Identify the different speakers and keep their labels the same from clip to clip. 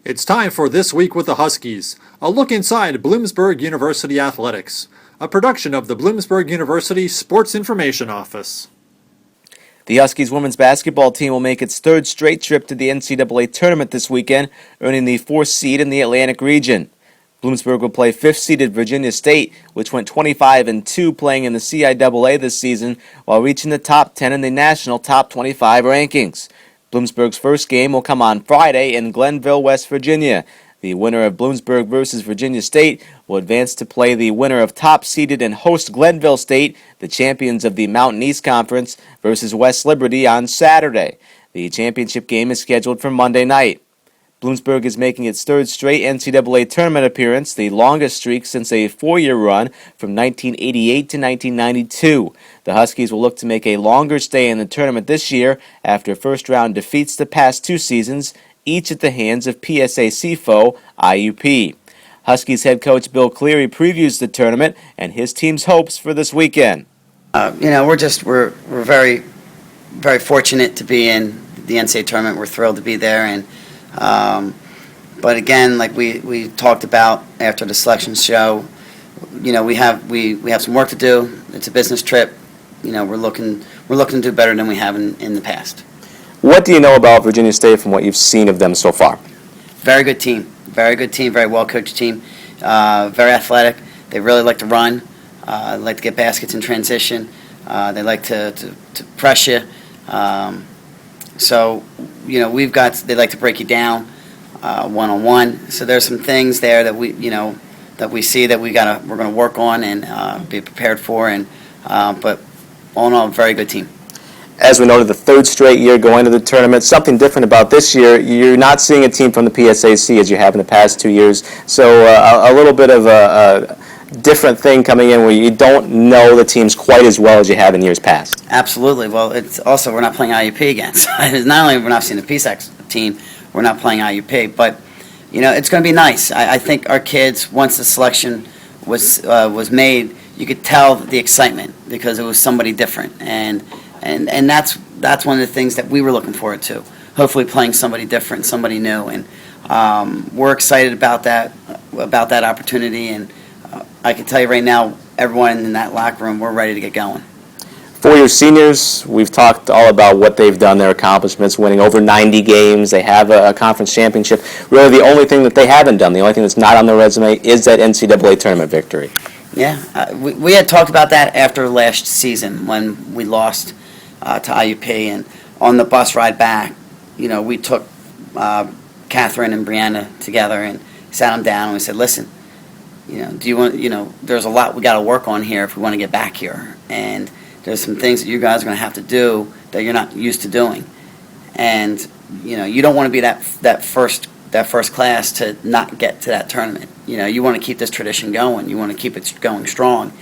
Speaker 1: It's time for This Week with the Huskies, a look inside Bloomsburg University athletics, a production of the Bloomsburg University Sports Information Office.
Speaker 2: The Huskies women's basketball team will make its third straight trip to the NCAA Tournament this weekend, earning the fourth seed in the Atlantic region. Bloomsburg will play fifth-seeded Virginia State, which went 25-2 playing in the CIAA this season, while reaching the top 10 in the national top 25 rankings. Bloomsburg's first game will come on Friday in Glenville, West Virginia. The winner of Bloomsburg versus Virginia State will advance to play the winner of top-seeded and host Glenville State, the champions of the Mountain East Conference, versus West Liberty on Saturday. The championship game is scheduled for Monday night. Bloomsburg is making its third straight NCAA Tournament appearance, the longest streak since a four-year run from 1988 to 1992. The Huskies will look to make a longer stay in the tournament this year after first-round defeats the past two seasons, each at the hands of PSAC foe IUP. Huskies head coach Bill Cleary previews the tournament and his team's hopes for this weekend.
Speaker 3: We're very, very fortunate to be in the NCAA tournament. We're thrilled to be there, and but again, like we talked about after the selection show, we have some work to do. It's a business trip. We're looking to do better than we have in the past.
Speaker 2: What do you know about Virginia State from what you've seen of them so far?
Speaker 3: Very good team, very well coached team, very athletic. They really like to run, like to get baskets in transition. They like to press you. They like to break you down one-on-one. So there's some things there that we see that we're going to work on and be prepared for. But all in all, very good team.
Speaker 2: As we noted, the third straight year going to the tournament. Something different about this year, you're not seeing a team from the PSAC as you have in the past 2 years. So a little bit of a different thing coming in where you don't know the teams quite as well as you have in years past.
Speaker 3: Absolutely. Well, it's also we're not playing IUP again. So not only we're not seeing the PSAC team, we're not playing IUP. But it's going to be nice. I think our kids, once the selection was made, you could tell the excitement because it was somebody different, and that's one of the things that we were looking forward to. Hopefully, playing somebody different, somebody new, and we're excited about that opportunity. And I can tell you right now, everyone in that locker room, we're ready to get going.
Speaker 2: For your seniors, we've talked all about what they've done, their accomplishments, winning over 90 games. They have a conference championship. Really, the only thing that they haven't done, the only thing that's not on their resume, is that NCAA tournament victory.
Speaker 3: Yeah, we had talked about that after last season when we lost to IUP, and on the bus ride back, we took Catherine and Brianna together and sat them down and we said, listen, do you want, there's a lot we got to work on here if we want to get back here, and there's some things that you guys are going to have to do that you're not used to doing, and you don't want to be that first class to not get to that tournament. You want to keep this tradition going. You want to keep it going strong.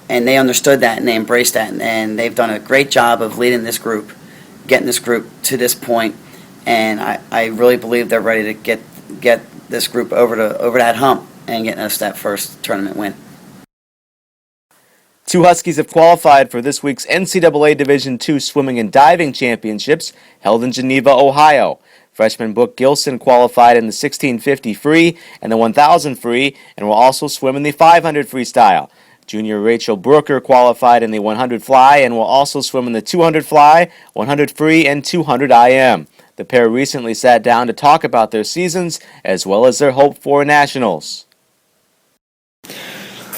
Speaker 3: And they understood that and they embraced that, and they've done a great job of leading this group, getting this group to this point. And I really believe they're ready to get this group over that hump and getting us that first tournament win.
Speaker 2: Two Huskies have qualified for this week's NCAA Division II Swimming and Diving Championships held in Geneva, Ohio. Freshman Brooke Gilson qualified in the 1650 free and the 1000 free and will also swim in the 500 freestyle. Junior Rachel Brooker qualified in the 100 fly and will also swim in the 200 fly, 100 free, and 200 IM. The pair recently sat down to talk about their seasons as well as their hope for nationals.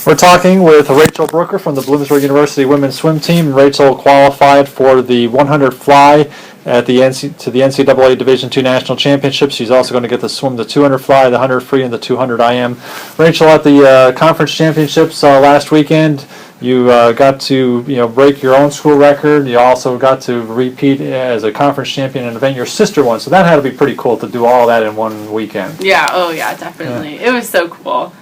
Speaker 1: We're talking with Rachel Brooker from the Bloomsburg University women's swim team. Rachel qualified for the 100 fly at the NCAA Division II National Championships. She's also going to get to swim the 200 fly, the 100 free, and the 200 IM. Rachel, at the conference championships last weekend, you got to break your own school record. You also got to repeat as a conference champion in an event your sister won. So that had to be pretty cool to do all that in one weekend.
Speaker 4: Yeah. Oh yeah, definitely. Yeah. It was so cool.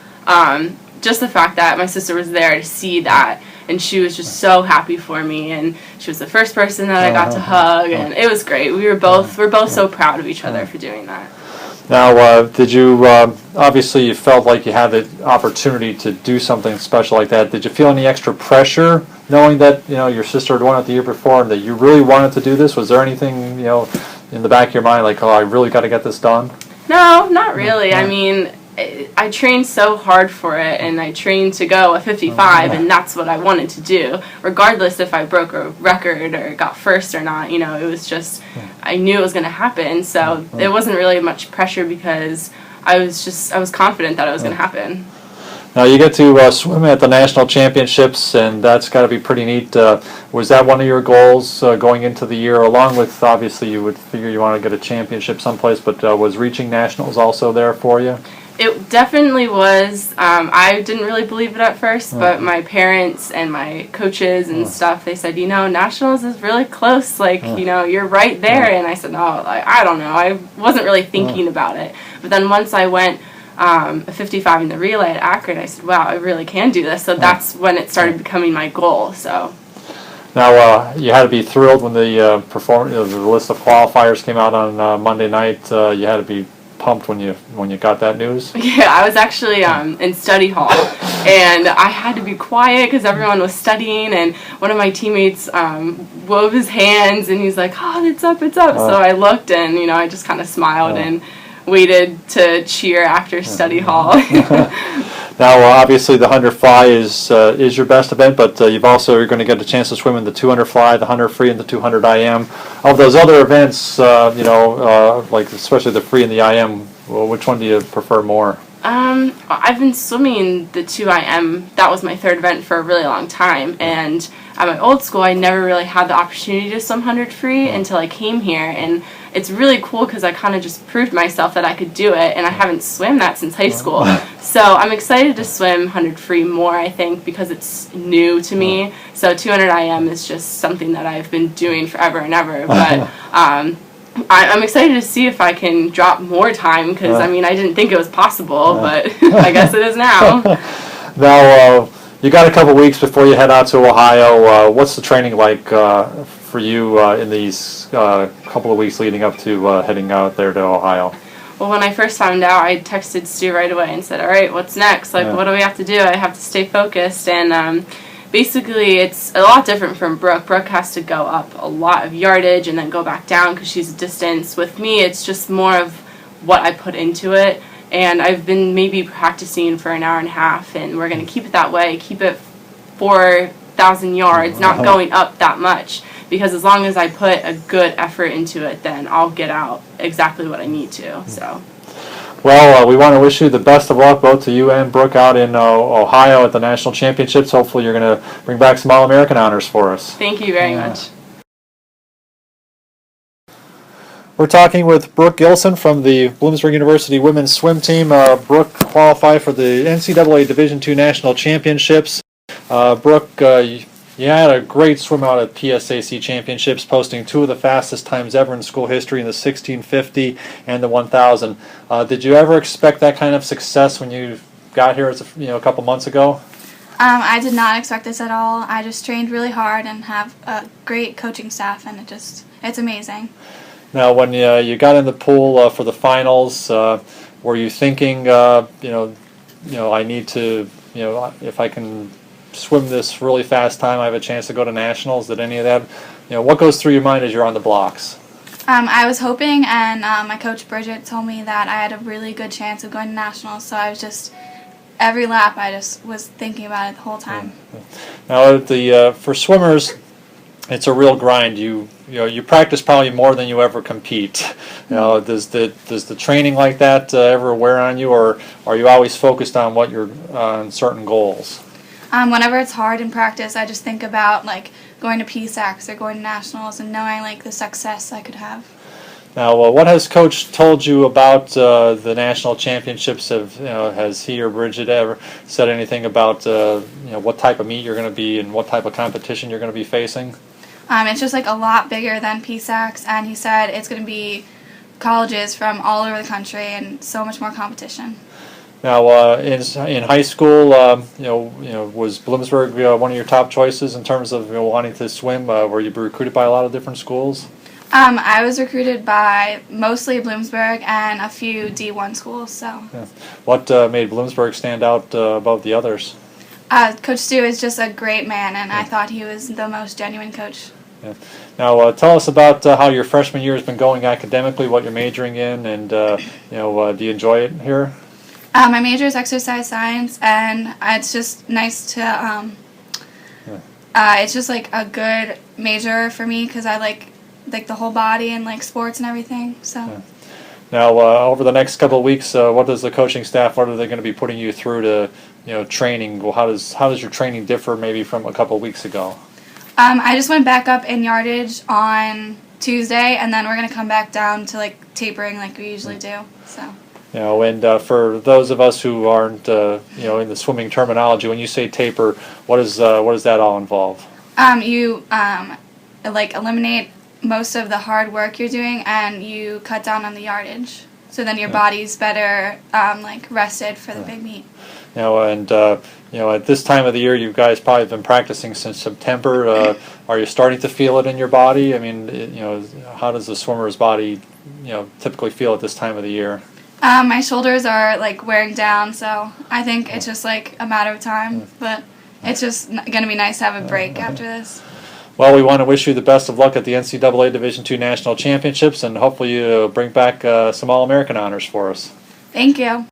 Speaker 4: Just the fact that my sister was there to see that, and she was just so happy for me, and she was the first person that I got to hug, and it was great. We're both so proud of each other for doing that.
Speaker 1: Now, did you obviously you felt like you had the opportunity to do something special like that? Did you feel any extra pressure knowing that your sister had won it the year before and that you really wanted to do this? Was there anything in the back of your mind like, oh, I really got to get this done?
Speaker 4: No, not really. I mean, I trained so hard for it, and I trained to go a 55, and that's what I wanted to do, regardless if I broke a record or got first or not. You know, it was just, I knew it was going to happen, so it wasn't really much pressure because I was confident that it was going to happen.
Speaker 1: Now you get to swim at the national championships, and that's got to be pretty neat. Was that one of your goals going into the year? Along with, obviously, you would figure you want to get a championship someplace, but was reaching nationals also there for you?
Speaker 4: It definitely was. I didn't really believe it at first, but my parents and my coaches and stuff, they said, you know, nationals is really close. Like, you know, you're right there. And I said, no, I don't know. I wasn't really thinking about it. But then once I went a 55 in the relay at Akron, I said, wow, I really can do this. So that's when it started becoming my goal. So.
Speaker 1: Now, you had to be thrilled when the the list of qualifiers came out on Monday night. You had to be pumped when you got that news.
Speaker 4: Yeah, I was actually in study hall, and I had to be quiet because everyone was studying, and one of my teammates wove his hands, and he's like, oh, it's up. So I looked, and, you know, I just kind of smiled and waited to cheer after study hall.
Speaker 1: Now, obviously, the 100 fly is your best event, but you're going to get a chance to swim in the 200 fly, the 100 free, and the 200 IM. Of those other events, like especially the free and the IM, well, which one do you prefer more?
Speaker 4: I've been swimming the 2IM. That was my third event for a really long time, and at my old school, I never really had the opportunity to swim 100 free until I came here, and it's really cool because I kind of just proved myself that I could do it, and I haven't swam that since high school. So I'm excited to swim 100 free more, I think, because it's new to me. So 200 IM is just something that I've been doing forever and ever, but I'm excited to see if I can drop more time because, I mean, I didn't think it was possible, but I guess it is now.
Speaker 1: Now, you got a couple weeks before you head out to Ohio. What's the training like for you in these couple of weeks leading up to heading out there to Ohio?
Speaker 4: Well, when I first found out, I texted Stu right away and said, all right, what's next? Like, what do we have to do? I have to stay focused. And basically, it's a lot different from Brooke. Brooke has to go up a lot of yardage and then go back down because she's a distance. With me, it's just more of what I put into it. And I've been maybe practicing for an hour and a half, and we're going to keep it that way, keep it 4,000 yards, not going up that much. Because as long as I put a good effort into it, then I'll get out exactly what I need to. So.
Speaker 1: Well, we want to wish you the best of luck, both to you and Brooke, out in Ohio at the national championships. Hopefully you're going to bring back some All-American honors for us.
Speaker 4: Thank you very much.
Speaker 1: We're talking with Brooke Gilson from the Bloomsburg University women's swim team. Brooke qualified for the NCAA Division II National Championships. Brooke, you had a great swim out at PSAC Championships, posting two of the fastest times ever in school history in the 1650 and the 1000. Did you ever expect that kind of success when you got here a couple months ago?
Speaker 5: I did not expect this at all. I just trained really hard and have a great coaching staff, and it's amazing.
Speaker 1: Now, when you got in the pool for the finals, were you thinking, I need to, if I can swim this really fast time, I have a chance to go to nationals? Did any of that, what goes through your mind as you're on the blocks?
Speaker 5: I was hoping, and my coach Bridget told me that I had a really good chance of going to nationals, so I was just, every lap I just was thinking about it the whole time.
Speaker 1: Now, for swimmers, it's a real grind. You practice probably more than you ever compete. Does the training like that ever wear on you, or are you always focused on on certain goals?
Speaker 5: Whenever it's hard in practice, I just think about going to PSACs or going to nationals and knowing the success I could have.
Speaker 1: Now, what has Coach told you about the national championships? Has he or Bridget ever said anything about what type of meet you're going to be and what type of competition you're going to be facing?
Speaker 5: It's just a lot bigger than PSACs, and he said it's going to be colleges from all over the country and so much more competition.
Speaker 1: Now, in high school, was Bloomsburg one of your top choices in terms of wanting to swim? Were you recruited by a lot of different schools?
Speaker 5: I was recruited by mostly Bloomsburg and a few D1 schools. So.
Speaker 1: Yeah. What made Bloomsburg stand out above the others?
Speaker 5: Coach Stu is just a great man, and I thought he was the most genuine coach.
Speaker 1: Now, tell us about how your freshman year has been going academically, what you're majoring in, and do you enjoy it here?
Speaker 5: My major is exercise science, and it's just nice to. It's just like a good major for me because I like the whole body and like sports and everything. So.
Speaker 1: Yeah. Now, over the next couple of weeks, what does the coaching staff? What are they going to be putting you through to, training? Well, how does your training differ maybe from a couple of weeks ago?
Speaker 5: I just went back up in yardage on Tuesday, and then we're gonna come back down to like tapering like we usually do. So.
Speaker 1: And for those of us who aren't, in the swimming terminology, when you say taper, what does that all involve?
Speaker 5: You eliminate most of the hard work you're doing, and you cut down on the yardage. So then your body's better, rested for the big meet.
Speaker 1: At this time of the year, you guys probably have been practicing since September. Are you starting to feel it in your body? I mean, how does the swimmer's body, typically feel at this time of the year?
Speaker 5: My shoulders are wearing down, so I think it's just a matter of time. But it's just going to be nice to have a break after this.
Speaker 1: Well, we want to wish you the best of luck at the NCAA Division II National Championships, and hopefully you bring back some All-American honors for us.
Speaker 5: Thank you.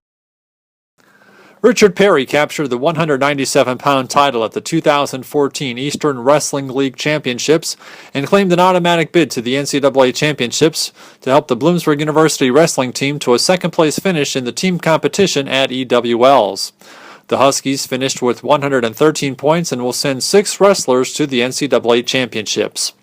Speaker 1: Richard Perry captured the 197-pound title at the 2014 Eastern Wrestling League Championships and claimed an automatic bid to the NCAA Championships to help the Bloomsburg University wrestling team to a second-place finish in the team competition at EWLs. The Huskies finished with 113 points and will send 6 wrestlers to the NCAA Championships.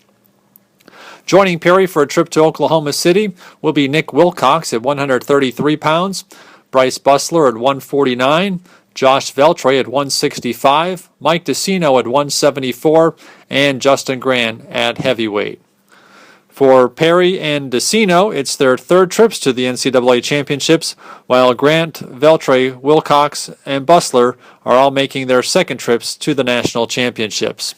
Speaker 1: Joining Perry for a trip to Oklahoma City will be Nick Wilcox at 133 pounds, Bryce Bussler at 149, Josh Veltray at 165, Mike DeCino at 174, and Justin Grant at heavyweight. For Perry and DeCino, it's their third trips to the NCAA Championships, while Grant, Veltray, Wilcox, and Bussler are all making their second trips to the National Championships.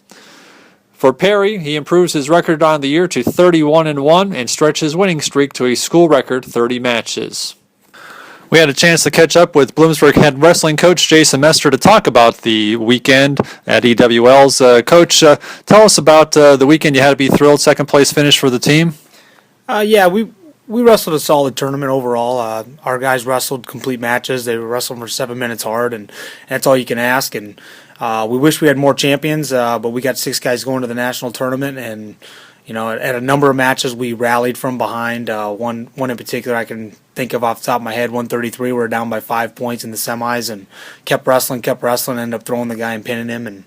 Speaker 1: For Perry, he improves his record on the year to 31-1 and stretches his winning streak to a school record 30 matches. We had a chance to catch up with Bloomsburg head wrestling coach Jason Mester to talk about the weekend at EWLs. Coach, tell us about the weekend. You had to be thrilled, second place finish for the team.
Speaker 6: We wrestled a solid tournament overall. Our guys wrestled complete matches. They were wrestling for 7 minutes hard, and that's all you can ask. And we wish we had more champions, but we got 6 guys going to the national tournament, and at a number of matches we rallied from behind. One in particular I can think of off the top of my head, 133. We were down by 5 points in the semis and kept wrestling, ended up throwing the guy and pinning him, and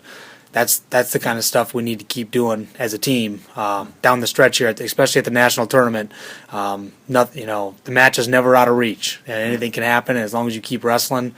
Speaker 6: that's the kind of stuff we need to keep doing as a team down the stretch here, especially at the national tournament. The match is never out of reach, and anything can happen. And as long as you keep wrestling,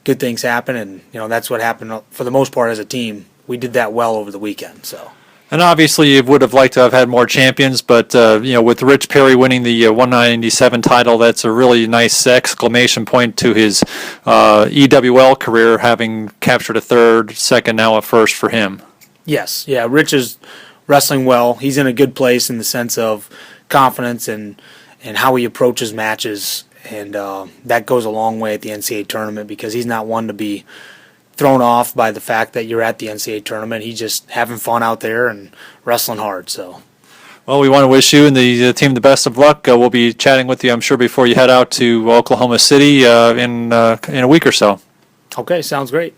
Speaker 6: good things happen, and that's what happened for the most part as a team. We did that well over the weekend, so.
Speaker 1: And obviously, you would have liked to have had more champions, but with Rich Perry winning the 197 title, that's a really nice exclamation point to his EWL career, having captured a third, second, now a first for him.
Speaker 6: Yes, yeah, Rich is wrestling well. He's in a good place in the sense of confidence and how he approaches matches, and that goes a long way at the NCAA tournament because he's not one to be thrown off by the fact that you're at the NCAA tournament. He's just having fun out there and wrestling hard. So,
Speaker 1: well, we want to wish you and the team the best of luck. We'll be chatting with you, I'm sure, before you head out to Oklahoma City in a week or so.
Speaker 6: Okay, sounds great.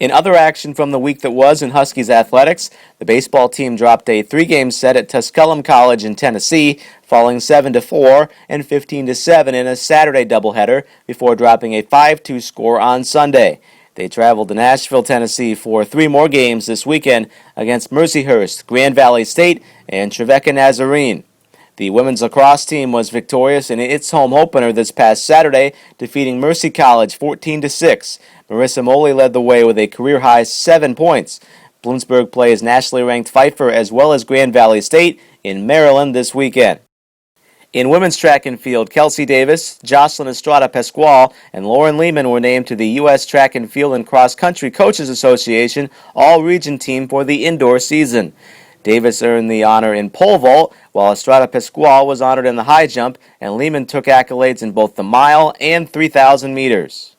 Speaker 2: In other action from the week that was in Huskies athletics, the baseball team dropped a 3-game set at Tusculum College in Tennessee, falling 7-4 and 15-7 in a Saturday doubleheader before dropping a 5-2 score on Sunday. They traveled to Nashville, Tennessee for 3 more games this weekend against Mercyhurst, Grand Valley State, and Trevecca Nazarene. The women's lacrosse team was victorious in its home opener this past Saturday, defeating Mercy College 14-6. Marissa Moley led the way with a career-high 7 points. Bloomsburg plays nationally ranked Pfeiffer as well as Grand Valley State in Maryland this weekend. In women's track and field, Kelsey Davis, Jocelyn Estrada Pascual, and Lauren Lehman were named to the U.S. Track and Field and Cross Country Coaches Association All-Region Team for the indoor season. Davis earned the honor in pole vault, while Estrada Pascual was honored in the high jump, and Lehman took accolades in both the mile and 3,000 meters.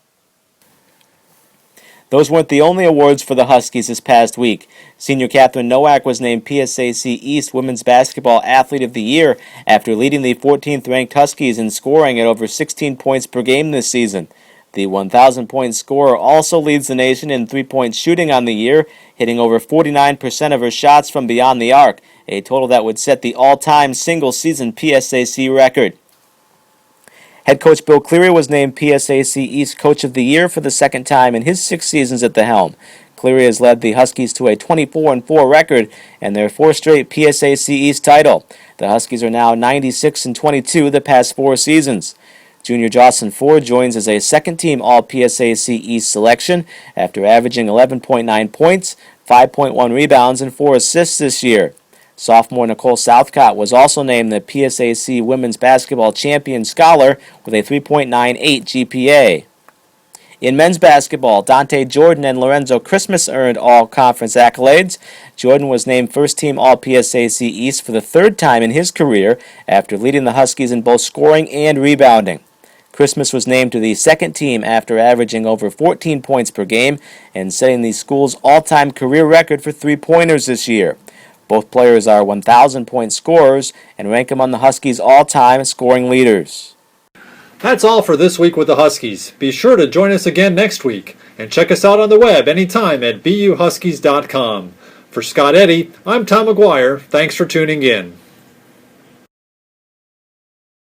Speaker 2: Those weren't the only awards for the Huskies this past week. Senior Catherine Nowak was named PSAC East Women's Basketball Athlete of the Year after leading the 14th-ranked Huskies in scoring at over 16 points per game this season. The 1,000-point scorer also leads the nation in three-point shooting on the year, hitting over 49% of her shots from beyond the arc, a total that would set the all-time single-season PSAC record. Head coach Bill Cleary was named PSAC East Coach of the Year for the second time in his 6 seasons at the helm. Cleary has led the Huskies to a 24-4 record and their 4th straight PSAC East title. The Huskies are now 96-22 the past 4 seasons. Junior Jocelyn Ford joins as a second-team All-PSAC East selection after averaging 11.9 points, 5.1 rebounds, and 4 assists this year. Sophomore Nicole Southcott was also named the PSAC Women's Basketball Champion Scholar with a 3.98 GPA. In men's basketball, Dante Jordan and Lorenzo Christmas earned all-conference accolades. Jordan was named first-team All-PSAC East for the 3rd time in his career after leading the Huskies in both scoring and rebounding. Christmas was named to the second team after averaging over 14 points per game and setting the school's all-time career record for three-pointers this year. Both players are 1,000-point scorers and rank among the Huskies' all-time scoring leaders.
Speaker 1: That's all for this week with the Huskies. Be sure to join us again next week, and check us out on the web anytime at buhuskies.com. For Scott Eddy, I'm Tom McGuire. Thanks for tuning in.